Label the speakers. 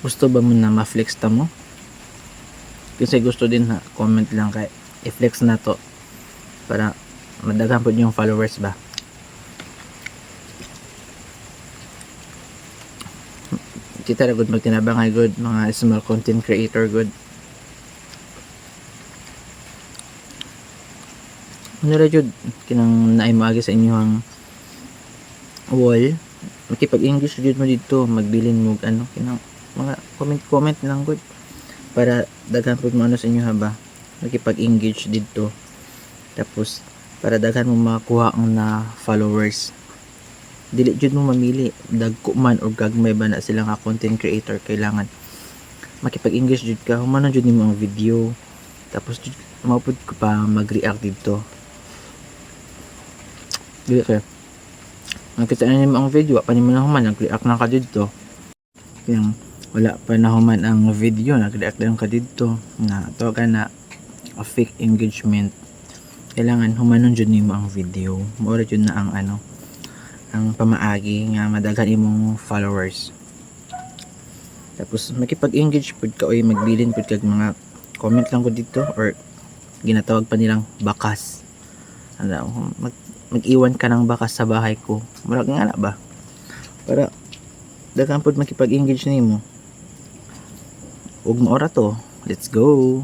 Speaker 1: Gusto ba mo na ma-flex ta mo? Kasi gusto din ha, comment lang kay i-flex na to para madaghan po yung followers ba. Kita ra good magtinabang ay good mga small content creator good. Ano ra jud kinang naay moagi sa inyong wall, makipag-English jud mo dito, magbilin mo ano kinang mga comment lang good para daghan pud mo ano sa inyo ba, makipag-engage dito. Tapos para daghan mo makuha ang na followers, dili jud mo mamili dagko man or gagmay ba na sila nga content creator, kailangan makipag-engage jud ka, humana jud nimo ang video, tapos maupod ko pa mag-react dito. Dili kay nakita na nimo ang video, pa nimo na human nag-react na ka dito. Kaya wala pa na human ang video, nag-react lang ka dito na tawagan na a fake engagement. Kailangan humanon jud nimo ang video, mura jud na ang ano, ang pamaagi nga madaghan imong followers. Tapos makipag-engage pud ka oy, magbilin pud kag mga comment lang ko dito or ginatawag pa nilang bakas. Ano, mag-iwan ka ng bakas sa bahay ko. Murag nga na ba? Para daghan pud makipag-engage nimo. Ug maora to. Let's go.